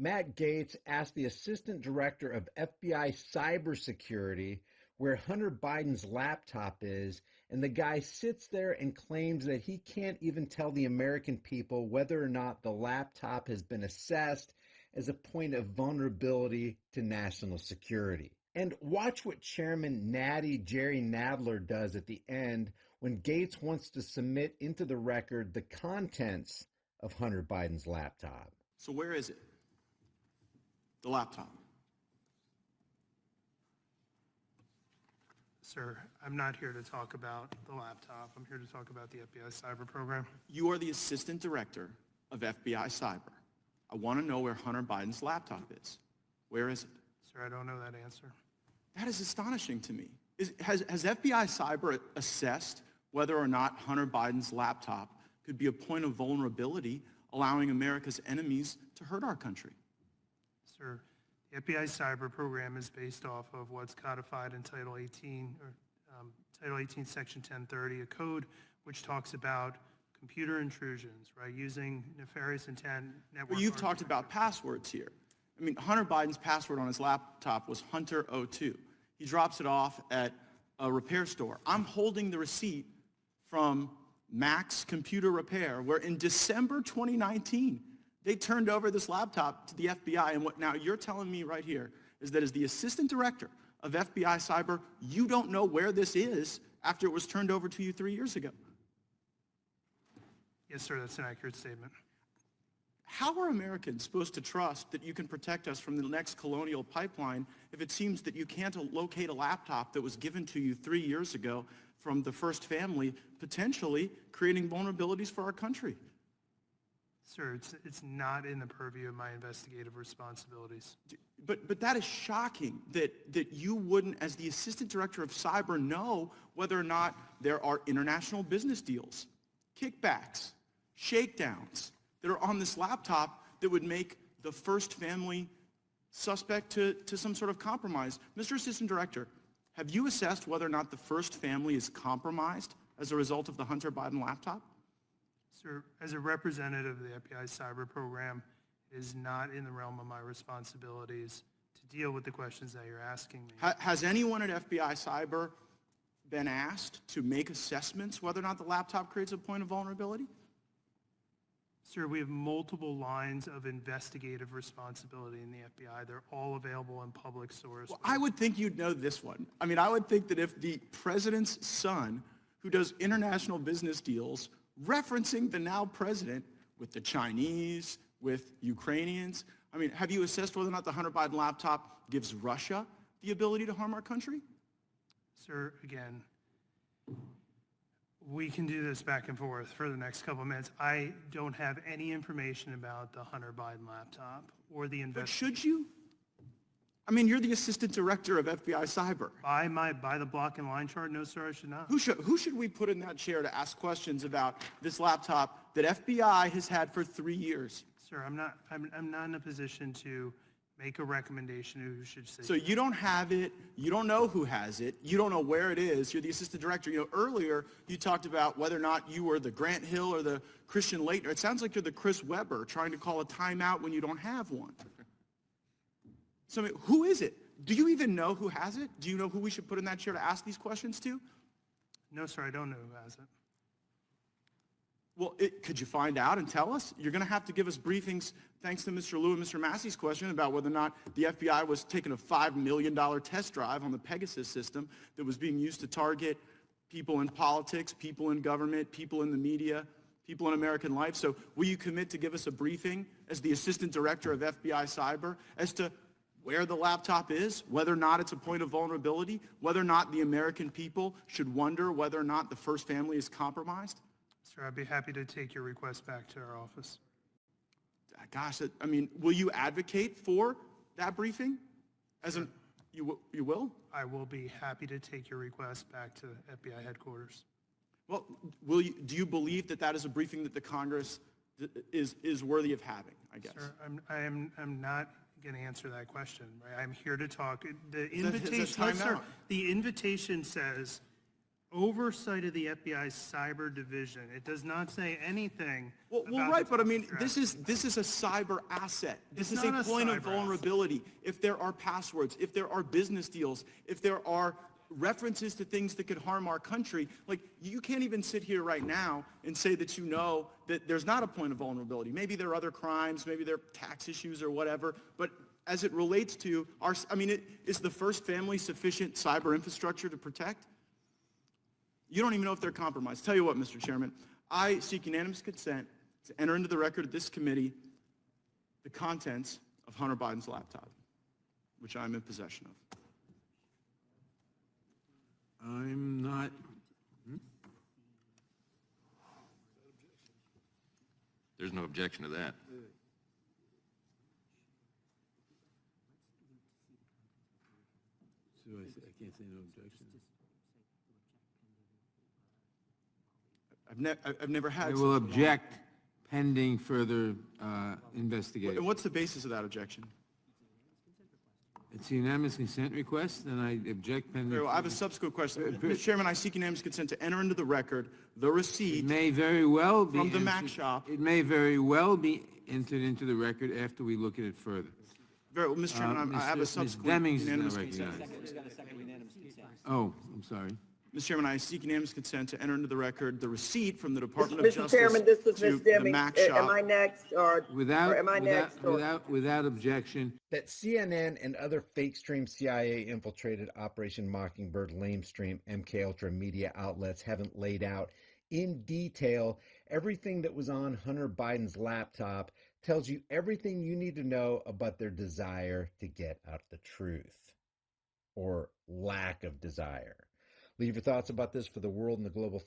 Matt Gaetz asked the assistant director of FBI cybersecurity where Hunter Biden's laptop is, and the guy sits there and claims that he can't even tell the American people whether or not the laptop has been assessed as a point of vulnerability to national security. And watch what Chairman Natty Jerry Nadler does at the end when Gaetz wants to submit into the record the contents of Hunter Biden's laptop. So where is it? The laptop. Sir, I'm not here to talk about the laptop. I'm here to talk about the FBI cyber program. You are the assistant director of FBI cyber. I want to know where Hunter Biden's laptop is. Where is it? Sir, I don't know that answer. That is astonishing to me. Has FBI cyber assessed whether or not Hunter Biden's laptop could be a point of vulnerability, allowing America's enemies to hurt our country? Sir, the FBI cyber program is based off of what's codified in Title 18, Title 18, Section 1030, a code which talks about computer intrusions, right, using nefarious intent network. Well, you've talked about passwords here. I mean, Hunter Biden's password on his laptop was Hunter02. He drops it off at a repair store. I'm holding the receipt from Max Computer Repair, where in December 2019, they turned over this laptop to the FBI, and what now you're telling me right here is that as the assistant director of FBI cyber, you don't know where this is after it was turned over to you 3 years ago. Yes, sir, that's an accurate statement. How are Americans supposed to trust that you can protect us from the next colonial pipeline if it seems that you can't locate a laptop that was given to you 3 years ago from the first family, potentially creating vulnerabilities for our country? Sir, it's not in the purview of my investigative responsibilities. But that is shocking that you wouldn't, as the assistant director of cyber, know whether or not there are international business deals, kickbacks, shakedowns that are on this laptop that would make the first family suspect to some sort of compromise. Mr. Assistant Director, have you assessed whether or not the first family is compromised as a result of the Hunter Biden laptop? Sir, as a representative of the FBI cyber program, it is not in the realm of my responsibilities to deal with the questions that you're asking me. Has anyone at FBI cyber been asked to make assessments whether or not the laptop creates a point of vulnerability? Sir, we have multiple lines of investigative responsibility in the FBI. They're all available in public source. Well, I would think you'd know this one. I mean, I would think that if the president's son, who does international business deals, referencing the now president with the Chinese, with Ukrainians, I mean, have you assessed whether or not the Hunter Biden laptop gives Russia the ability to harm our country? Sir, again, we can do this back and forth for the next couple of minutes. I don't have any information about the Hunter Biden laptop or the investigation. But should you? I mean, you're the assistant director of FBI cyber. By the block and line chart, no, sir, I should not. Who should we put in that chair to ask questions about this laptop that FBI has had for 3 years? Sir, I'm not in a position to make a recommendation who should say. So you don't have it, you don't know who has it, you don't know where it is, you're the assistant director. You know, earlier you talked about whether or not you were the Grant Hill or the Christian Laettner. It sounds like you're the Chris Webber trying to call a timeout when you don't have one. So I mean, who is it? Do you even know who has it? Do you know who we should put in that chair to ask these questions to? No, sir, I don't know who has it. Well, could you find out and tell us? You're going to have to give us briefings, thanks to Mr. Liu and Mr. Massey's question about whether or not the FBI was taking a $5 million test drive on the Pegasus system that was being used to target people in politics, people in government, people in the media, people in American life. So will you commit to give us a briefing as the assistant director of FBI cyber as to where the laptop is, whether or not it's a point of vulnerability, whether or not the American people should wonder whether or not the first family is compromised? Sir, I'd be happy to take your request back to our office. Gosh, I mean, will you advocate for that briefing? You will? I will be happy to take your request back to FBI headquarters. Well, do you believe that that is a briefing that the Congress is worthy of having, I guess? Sir, I'm not going to answer that question. Right? I'm here to talk. The invitation, time out. The invitation says oversight of the FBI's cyber division. It does not say anything Well, about right, the but I mean, strategy. this is a cyber asset. This It's is a not a point of cyber asset. vulnerability. If there are passwords, if there are business deals, if there are references to things that could harm our country, like, you can't even sit here right now and say that you know that there's not a point of vulnerability. Maybe there are other crimes, maybe there are tax issues or whatever, but as it relates to our, I mean, is the first family sufficient cyber infrastructure to protect? You don't even know if they're compromised. Tell you what, Mr. Chairman, I seek unanimous consent to enter into the record of this committee the contents of Hunter Biden's laptop, which I'm in possession of. I'm not, There's no objection to that. so I can't say no objection. I've never had. I such will a- object pending further And investigation. what's the basis of that objection? It's a unanimous consent request, and I object pending. Very well, I have a subsequent question. Mr. Chairman, I seek unanimous consent to enter into the record the It receipt. may very well be. From the Mac entered- shop. It may very well be entered into the record after we look at it further. Very well, Mr. Chairman, I have a Ms. subsequent Demings is now unanimous consent. recognized. Oh, I'm sorry. Mr. Chairman, I seek unanimous consent to enter into the record the receipt from the Department of Mr. Justice Chairman, this is to Ms. the Deming. Mac Am shop. I next, or am I next? or- Without objection, That CNN and other fake stream CIA infiltrated Operation Mockingbird, lamestream, MK Ultra media outlets haven't laid out in detail everything that was on Hunter Biden's laptop tells you everything you need to know about their desire to get out the truth or lack of desire. Leave your thoughts about this for the world and the global